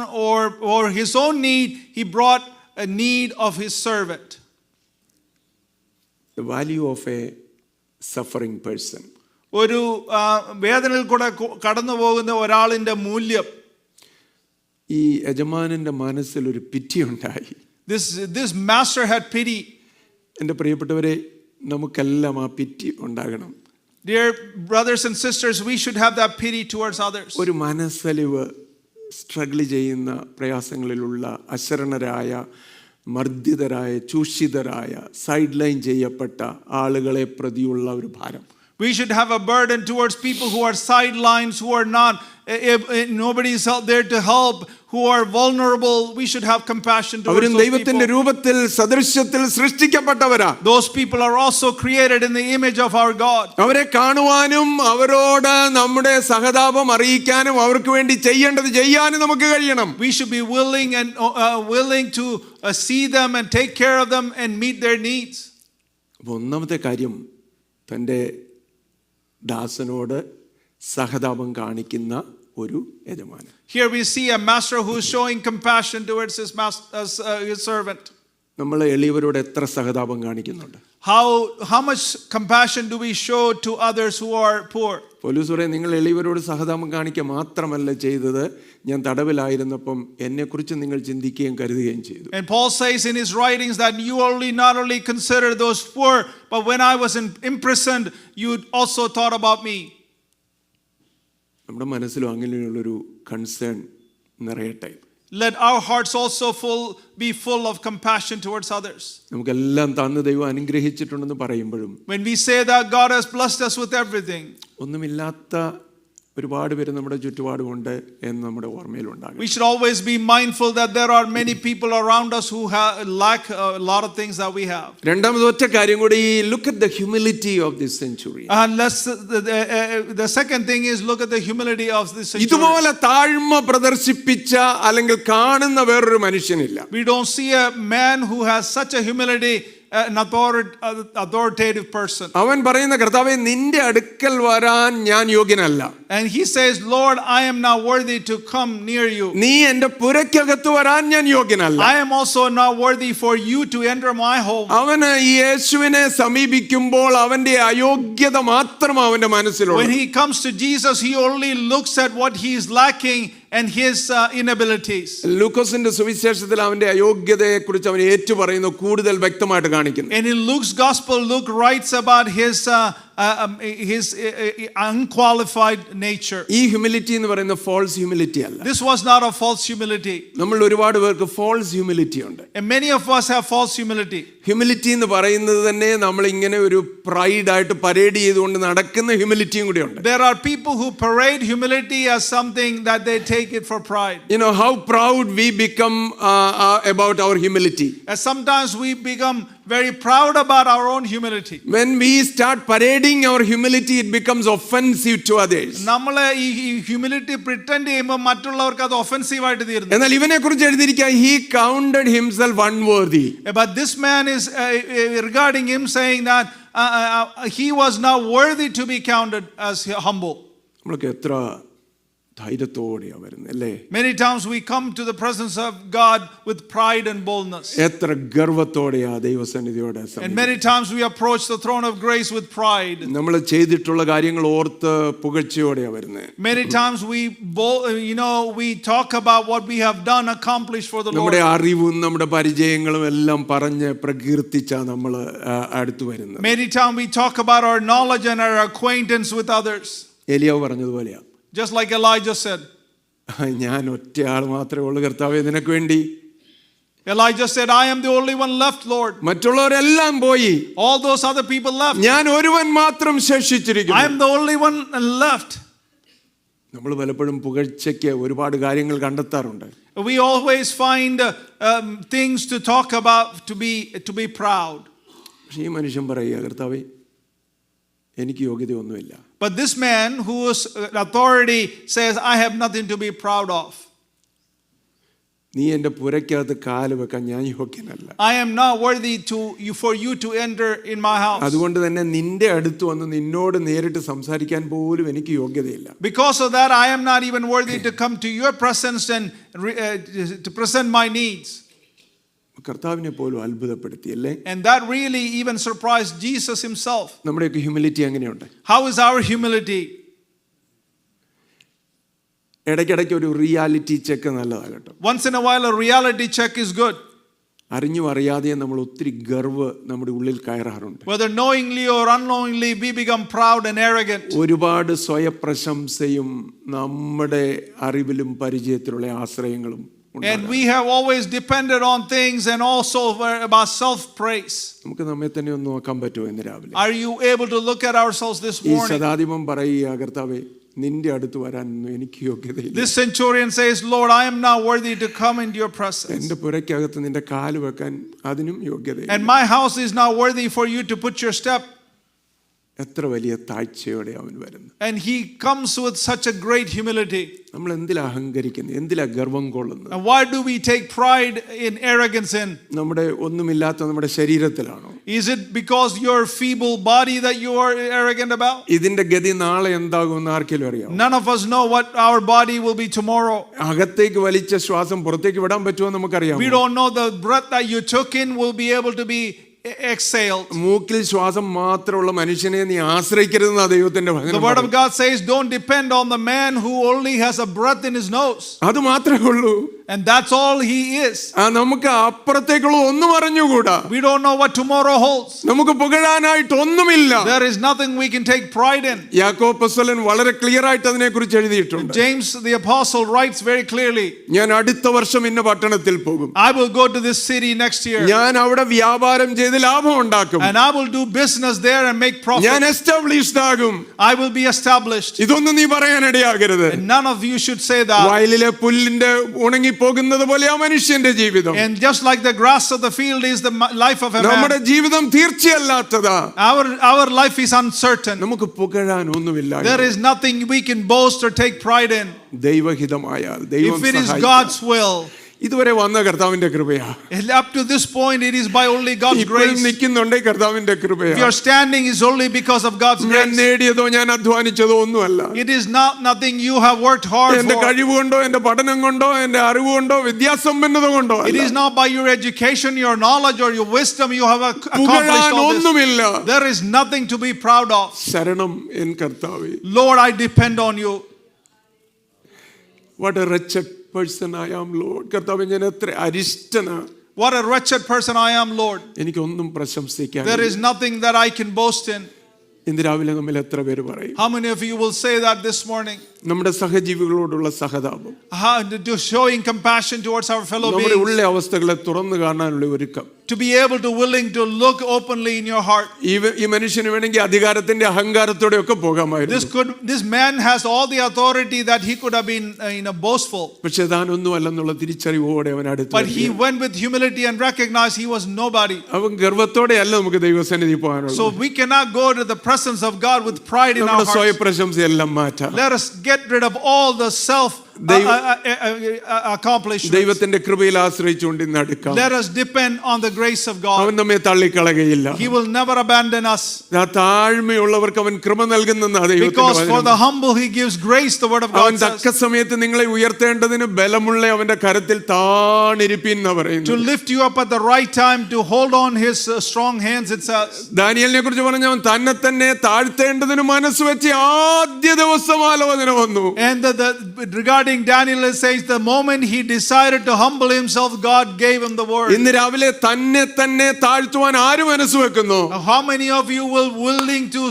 or his own need, he brought a need of his servant. The value of a suffering person. ഒരു വേദനയിൽ കൂടെ കടന്നു പോകുന്ന ഒരാളിന്റെ മൂല്യം. ഈ യജമാനന്റെ മനസ്സിൽ ഒരു പിറ്റി ഉണ്ടായി. This master had pity. എൻ്റെ പ്രിയപ്പെട്ടവരെ, നമുക്കെല്ലാം ആ പിറ്റി ഉണ്ടാകണം. Dear brothers and sisters, we should have that pity towards others. ഒരു മനസ്സലിവ്, സ്ട്രഗിൾ ചെയ്യുന്ന, പ്രയാസങ്ങളിലുള്ള, അശരണരായ, മർദ്ദിതരായ, ചൂഷിതരായ, സൈഡ് ലൈൻ ചെയ്യപ്പെട്ട ആളുകളെ പ്രതിയുള്ള ഒരു ഭാരം. We should have a burden towards people who are sidelines, who are not, nobody is out there to help, who are vulnerable. We should have compassion towards those ദൈവത്തിന്റെ people. രൂപത്തിൽ, സദൃശ്യത്തിൽ സൃഷ്ടിക്കപ്പെട്ടവരാ. Those people are also created in the image of our God. അവരെ കാണുവാനും അവരോട് നമ്മുടെ സഹതാപം അറിയിക്കാനും അവർക്ക് വേണ്ടി ചെയ്യേണ്ടത് ചെയ്യാനും നമുക്ക് കഴിയണം. We should be willing to see them and take care of them and meet their needs. അപ്പോൾ ഒന്നാമത്തെ കാര്യം, തൻ്റെ ദാസനോട് സഹതാപം കാണിക്കുന്ന ഒരു യജമാനൻ. Here we see a master who is showing compassion towards his servant. നമ്മൾ എളിയവരോട് എത്ര സഹതാപം കാണിക്കുന്നുണ്ട്? How much compassion do we show to others who are poor? പൗലോസ് പറയും, നിങ്ങൾ എളിയവരോട് സഹതാപം കാണിക്കുക മാത്രമല്ല ചെയ്തത്, ഞാൻ തടവിലായിരുന്നപ്പം എന്നെക്കുറിച്ച് നിങ്ങൾ ചിന്തിക്കുകയും കരുതുകയും ചെയ്തു. And Paul says in his writings that you not only consider those poor, but when I was imprisoned, you also thought about me. നമ്മുടെ മനസ്സിലും അങ്ങനെയുള്ളൊരു കൺസേൺ നിറയട്ടെ. Let our hearts also be full of compassion towards others. നമുക്കെല്ലാം തന്ന് ദൈവം അനുഗ്രഹിച്ചിട്ടുണ്ടെന്ന് പറയുമ്പോഴും, When we say that God has blessed us with everything, ഒന്നുമില്ലാത്ത ഒരുപാട് പേര് നമ്മുടെ ചുറ്റുപാടുമുണ്ട് എന്ന് നമ്മുടെ ഓർമ്മയിലുണ്ടാകും. we should always be mindful that there are many people around us who lack a lot of things that we have. രണ്ടാമത് ഒറ്റ കാര്യം കൂടി, look at the humility of this centurion. And the second thing is look at the humility of this centurion. ഇതുപോലെ താഴ്മ പ്രദർശിപ്പിച്ച അല്ലെങ്കിൽ കാണുന്ന വേറൊരു മനുഷ്യനില്ല. We don't see a man who has such a humility, an authoritative person. അവൻ പറയുന്ന, കർത്താവേ, നിന്റെ അടുക്കൽ വരാൻ ഞാൻ യോഗ്യനല്ല. And he says, Lord, I am not worthy to come near you. നീ എൻ്റെ പുരയ്ക്കകത്ത് വരാൻ ഞാൻ യോഗ്യനല്ല. I am also not worthy for you to enter my home. അവന് ഈ യേശുവിനെ സമീപിക്കുമ്പോൾ അവന്റെ അയോഗ്യത മാത്രം അവന്റെ മനസ്സിലുള്ളൂ. When he comes to Jesus, he only looks at what he is lacking and his inabilities. ലൂക്കോസിന്റെ സുവിശേഷത്തിൽ അവന്റെ അയോഗ്യതയെക്കുറിച്ച് അവൻ ഏറ്റുപറയുന്നു, കൂടുതൽ വ്യക്തമായിട്ട് കാണിക്കുന്നു. And in Luke's gospel, Luke writes about his unqualified nature. ഈ ഹ്യൂമിലിറ്റി എന്ന് പറയുന്ന ഫോൾസ് ഹ്യൂമിലിറ്റി അല്ല. This was not a false humility. നമ്മൾ ഒരുപാട് പേർക്ക് ഫോൾസ് ഹ്യൂമിലിറ്റി ഉണ്ട്. And many of us have false humility. Humility എന്ന് പറയുന്നത് തന്നെ നമ്മൾ ഇങ്ങനെ ഒരു പ്രൈഡ് ആയിട്ട് പരേഡ് ചെയ്തുകൊണ്ട് നടക്കുന്ന ഹ്യൂമിലിറ്റിയും കൂടി ഉണ്ട്. There are people who parade humility as something that they take it for pride. You know how proud we become about our humility. As sometimes we become very proud about our own humility. When we start parading our humility, it becomes offensive to others. നമ്മളെ ഈ humility pretend ചെയ്യുമ്പോൾ മറ്റുള്ളവർക്ക് അത് offensive ആയിട്ട് തീരുന്നു. എന്നാൽ ഇവനെ കുറിച്ച് എഴുതിയിരിക്കുക, he counted himself unworthy. But this man is regarding him saying that he was not worthy to be counted as humble. നമ്മൾക്ക് എത്ര ധൈര്യത്തോടെയാ വരുന്നത് അല്ലേ? Many times we come to the presence of God with pride and boldness. എത്ര ഗർവത്തോടെയാ ദൈവസന്നിധിയോടെ. And many times we approach the throne of grace with pride. നമ്മൾ ചെയ്തിട്ടുള്ള കാര്യങ്ങൾ ഓർത്ത് പുകഴ്ചയോടെയാ വരുന്നത്. Many times we talk about what we have done, accomplished for the Lord. നമ്മുടെ അറിവും നമ്മുടെ പരിചയങ്ങളും എല്ലാം പറഞ്ഞ് പ്രകീർത്തിച്ചാ നമ്മൾ അടുത്ത് വരുന്നത്. Many times we talk about our knowledge and our acquaintance with others. ഏലിയാവ് പറഞ്ഞതുപോലെയാ. Just like Elijah said. ഞാൻ ഒറ്റയാൾ മാത്രമേ ഉള്ളൂ കർത്താവേ നിനക്ക് വേണ്ടി. Elijah said, I am the only one left, Lord. മറ്റുള്ളവരെല്ലാം പോയി. All those other people left. ഞാൻ ഒരുവൻ മാത്രം ശേഷിച്ചിരിക്കുന്നു. I am the only one left. നമ്മൾ പലപ്പോഴും പുകഴ്ചയ്ക്ക് ഒരുപാട് കാര്യങ്ങൾ കണ്ടെത്താറുണ്ട്. We always find things to talk about to be proud. പക്ഷേ ഈ മനുഷ്യൻ പറയുക, കർത്താവേ എനിക്ക് യോഗ്യതയൊന്നുമില്ല. But this man whose authority says, I have nothing to be proud of. നീ എൻ്റെ പുരയ്ക്കകത്ത് കാല് വെക്കാൻ ഞാൻ യോഗ്യനല്ല. I am not worthy for you to enter in my house. അതുകൊണ്ട് തന്നെ നിന്റെ അടുത്ത് വന്ന് നിന്നോട് നേരിട്ട് സംസാരിക്കാൻ പോലും എനിക്ക് യോഗ്യതയില്ല. Because of that, I am not even worthy to come to your presence and to present my needs. കർത്താവിനെ പോലും അത്ഭുതപ്പെടുത്തി അല്ലേ? And that really even surprised Jesus himself. നമ്മുടെയൊക്കെ ഹ്യൂമിലിറ്റി എങ്ങനെയുണ്ട്? How is our humility? ഇടയ്ക്കിടയ്ക്ക് ഒരു റിയാലിറ്റി ചെക്ക് നല്ലതാകട്ടെ. Once in a while a reality check is good. അറിഞ്ഞും അറിയാതെയും നമ്മൾ ഒത്തിരി ഗർവ് നമ്മുടെ ഉള്ളിൽ കയറാറുണ്ട്. Whether knowingly or unknowingly we become proud and arrogant. ഒരുപാട് സ്വയപ്രശംസയും നമ്മുടെ അറിവിലും പരിചയത്തിലുള്ള ആശ്രയങ്ങളും. And we have always depended on things and also about self-praise. നമുക്ക് നമ്മെ തന്നെ ഒന്ന് നോക്കാൻ പറ്റുമോ ഇന്ന് രാവിലെ? Are you able to look at ourselves this ഈ morning? ശതാധിപൻ പറയുക, കർത്താവേ നിന്റെ അടുത്ത് വരാനൊന്നും എനിക്ക് യോഗ്യതയില്ല. This centurion says, Lord, I am not worthy to come into your presence. എൻ്റെ പുരയ്ക്കകത്ത് നിന്റെ കാല് വെക്കാൻ അതിനും യോഗ്യതയില്ല. And my house is not worthy for you to put your step. എത്ര വലിയ താഴ്ചയോടെ അവൻ വരുന്നു. And he comes with such a great humility. നമ്മൾ എന്തിലാ അഹങ്കരിക്കുന്നത്? എന്തിലാ ഗർവം കൊള്ളുന്നത്? And why do we take pride in arrogance in? നമ്മുടെ ഒന്നുമില്ലാത്ത നമ്മുടെ ശരീരത്തിലാണോ? Is it because your feeble body that you are arrogant about? ഇതിന്റെ ഗതി നാളെ എന്താകുമെന്ന് ആർക്കെങ്കിലും അറിയാമോ? None of us know what our body will be tomorrow. അകത്തേക്ക് വലിച്ച ശ്വാസം പുറത്തേക്ക് വിടാൻ പറ്റുമോ നമുക്കറിയാമോ? We don't know the breath that you took in will be able to be exhaled. മൂക്കിൽ ശ്വാസം മാത്രമുള്ള മനുഷ്യനെ നീ ആശ്രയിക്കരുതെന്ന് ദൈവത്തിന്റെ വചനം. The word of God says, don't depend on the man who only has a breath in his nose. അത് മാത്രമേ ഉള്ളൂ. And that's all he is. നമുക്ക് അപ്പുറത്തേക്കുള്ള ഒന്നും അറിഞ്ഞുകൂടാ. We don't know what tomorrow holds. നമുക്ക് പുകഴാനായിട്ട് ഒന്നുമില്ല. There is nothing we can take pride in. യാക്കോബ് അപ്പോസ്തലൻ വളരെ ക്ലിയർ ആയിട്ട് അതിനെക്കുറിച്ച് എഴുതിയിട്ടുണ്ട്. James the apostle writes very clearly, ഞാൻ അടുത്ത വർഷം ഇന്ന പട്ടണത്തിൽ പോകും. I will go to this city next year. ഞാൻ അവിടെ വ്യാപാരം ചെയ്ത് ലാഭം ഉണ്ടാക്കും. And I will do business there and make profit. ഞാൻ എസ്റ്റാബ്ലിഷ്ഡ് ആകും. I will be established. ഇതൊന്നും നീ പറയാനിടയാകരുത്. And none of you should say that. വയലിലെ പുല്ലിന്റെ ഉണങ്ങി പോകുന്നത് പോലെ ആ മനുഷ്യന്റെ ജീവിതം. And just like the grass of the field is the life of a man. നമ്മുടെ ജീവിതം തീർച്ചയല്ലാത്തതാ. Our life is uncertain. നമുക്ക് പുകഴാൻ ഒന്നുമില്ല. There is nothing we can boast or take pride in. ദൈവഹിതമായാൽ ദൈവം If it is God's will. ഇതുവരെ വന്ന കർത്താവിന്റെ കൃപയാ. Up to this point it is by only God's grace. ഇപ്പോൾ നിൽക്കുന്നുണ്ട് കർത്താവിന്റെ കൃപയാ. If you are standing is only because of God's grace. ഞാൻ നേടിയതോ ഞാൻ അധ്വാനിച്ചതോ ഒന്നുമല്ല. It is not nothing you have worked hard for. എന്റെ കഴിവ് കൊണ്ടോ എന്റെ പഠനം കൊണ്ടോ എന്റെ അറിവ് കൊണ്ടോ വിദ്യാസമ്പന്നത കൊണ്ടോ It is not by your education, your knowledge or your wisdom you have accomplished all ഒന്നുമില്ല. this. There is nothing to be proud of. ശരണം എൻ കർത്താവേ. Lord, I depend on you. What a wretched person I am, Lord. കർത്താവേ, ഞാൻ എത്ര അരിഷ്ടനാ. What a wretched person I am, Lord. എനിക്കൊന്നും പ്രശംസിക്കാൻ. There is nothing that I can boast in. ഇന്ന് രാവിലെ നമ്മൾ എത്ര പേര് പറയും? How many of you will say that this morning? നമ്മുടെ സഹജീവികളോടുള്ള സഹതാപം, showing compassion towards our fellow നമ്മുടെ beings, ഉള്ള അവസ്ഥകളെ തുറന്നു കാണാനുള്ള ഒരുക്കം. to be able to willing to look openly in your heart. ഈ മനുഷ്യന് വേണമെങ്കിൽ അധികാരത്തിന്റെ അഹങ്കാരത്തോടെ ഒക്കെ പോകാമായിരുന്നു. This man has all the authority that he could have been boastful. പക്ഷേ താനൊന്നും അല്ലെന്നുള്ള തിരിച്ചറിവോടെ അവൻ അടുത്തു. But he went with humility and recognized he was nobody. അവൻ ഗർവത്തോടെ അല്ല നമുക്ക് ദൈവസന്നിധി പോകാനുള്ളത്. So we cannot go to the presence of God with pride in our hearts. നമ്മുടെ സ്വയപ്രശംസയെല്ലാം മാറ്റാം. Let us get rid of all the self accomplishments. ദൈവത്തിന്റെ കൃപയിൽ ആശ്രയിച്ചുകൊണ്ട് ഇന്ന് അടുക്കാം. Let us depend on the grace of God. അവൻ നമ്മെ തള്ളിക്കളയുകയില്ല. He will never abandon us. താഴ്മയുള്ളവർക്ക് അവൻ കൃപ നൽകുന്നെന്നാ ദൈവത്തിന്റെ വചനം. Because for the humble he gives grace, the word of God അവൻ says. തക്ക സമയത്ത് നിങ്ങളെ ഉയർത്തേണ്ടതിന് ബലമുള്ള അവന്റെ കരത്തിൽ താണിരിപ്പിൻ എന്ന് പറയുന്നു. To lift you up at the right time, to hold on his strong hands, it says. ദാനിയേലിനെ കുറിച്ച് പറഞ്ഞവൻ തന്നെ തന്നെ താഴ്ത്തേണ്ടതിന് മനസ്സ് വെച്ച് ആദ്യ ദിവസം ആലോചന വന്നു. And regarding Daniel, it says the moment he decided to humble himself, God gave him the word. ഇന്ന് രാവിലെ തന്നെ തന്നെ താഴ്ത്തുവാൻ ആര് മനസ്സ് വെക്കുന്നു? How many of you will willing to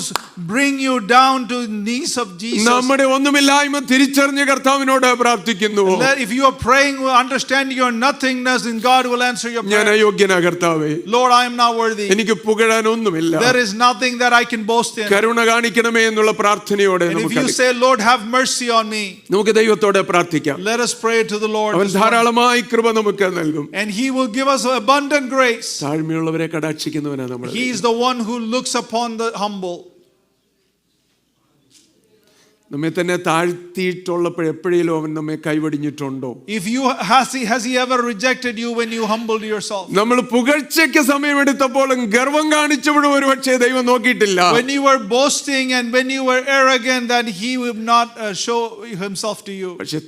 bring you down to the knees of Jesus? നമ്മുടെ ഒന്നുമില്ലായ്മ തിരിച്ചറിഞ്ഞ കർത്താവിനോട് പ്രാർത്ഥിക്കുന്നു. If you are praying, understand your nothingness, and God will answer your prayer. ഞാൻ അയോഗ്യനാ കർത്താവേ. Lord, I am not worthy. എനിക്ക് പുകഴാൻ ഒന്നുമില്ല. There is nothing that I can boast in. കരുണ കാണിക്കണമേ എന്നുള്ള പ്രാർത്ഥനയോടെ And if നമുക്ക് you say, Lord, have mercy on me, നമുക്ക് ദൈവത്തോടെ പ്രാർത്ഥിക്കാം. let us pray to the Lord. അവൻ ധാരാളമായി കൃപ നമുക്ക് നൽകും. And he will give us abundant grace. താഴ്മയുള്ളവരെ കടാക്ഷിക്കുന്നവനാ നമ്മൾ. He is the one who looks upon the humble. നമ്മെ തന്നെ താഴ്ത്തിയിട്ടുള്ളപ്പോൾ എപ്പോഴേലും അവൻ നമ്മെ കൈവടിഞ്ഞിട്ടുണ്ടോ? Has he ever rejected you when you humbled yourself? നമ്മൾ പുകഴ്ചയ്ക്ക് സമയമെടുത്തപ്പോഴും ഗർവം കാണിച്ചപ്പോഴും ഒരുപക്ഷേ ദൈവം നോക്കിയിട്ടില്ല. When you were boasting and when you were arrogant, that he would not show himself to you. പക്ഷെ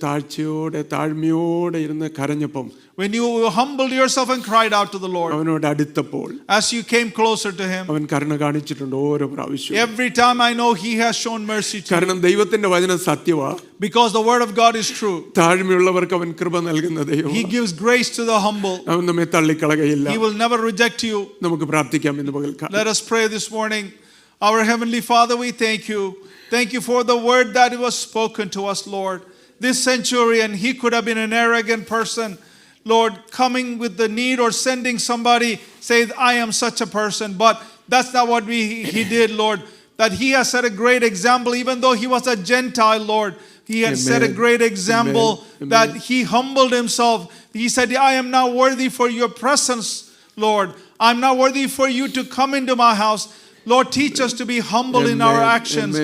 താഴ്മയോടെ ഇരുന്ന് കരഞ്ഞപ്പം, when you humbled yourself and cried out to the Lord, അവനോട് അടുത്തപ്പോൾ, as you came closer to him, അവൻ കരുണ കാണിച്ചിട്ടുണ്ട് ഓരോ പ്രാവശ്യം. every time I know he has shown mercy to you. കാരണം ദൈവത്തിന്റെ വചനം സത്യവാ. Because the word of God is true. താഴ്മയുള്ളവർക്ക് അവൻ കൃപ നൽകുന്ന ദൈവം. He gives grace to the humble. അവൻ നമ്മെ തള്ളിക്കളകയില്ല. He will never reject you. നമുക്ക് പ്രാർത്ഥിക്കാം ഇന്ന് പകൽക്കാലം. Let us pray this morning. Our heavenly Father, we thank you. Thank you for the word that was spoken to us, Lord. This centurion, he could have been an arrogant person, Lord, coming with the need or sending somebody, say, I am such a person. But that's not what he did, Lord. That he has set a great example, even though he was a Gentile, Lord. He had set a great example. Amen. That he humbled himself. He said, I am not worthy for your presence, Lord. I'm not worthy for you to come into my house. Lord, teach us to be humble in our actions,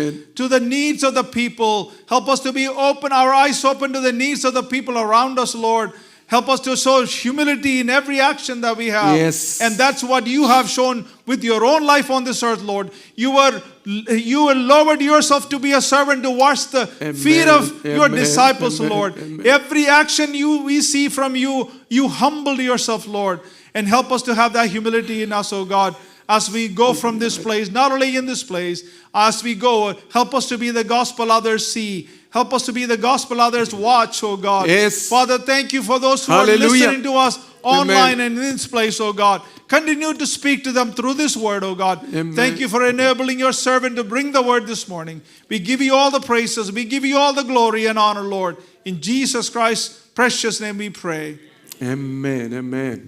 to the needs of the people. Help us to be open, our eyes open to the needs of the people around us, Lord. Help us to show humility in every action that we have. Yes. And that's what you have shown with your own life on this earth, Lord. You were lowered yourself to be a servant to wash the feet of your disciples, Lord. Every action we see from you, you humbled yourself, Lord. And help us to have that humility in us, oh God. As we go from this place, not only in this place, as we go, help us to be the gospel others see. Help us to be the gospel others watch, oh God. Yes. Father, thank you for those who are listening to us online and in this place, oh God. Continue to speak to them through this word, oh God. Amen. Thank you for enabling your servant to bring the word this morning. We give you all the praises. We give you all the glory and honor, Lord. In Jesus Christ's precious name we pray. Amen. Amen.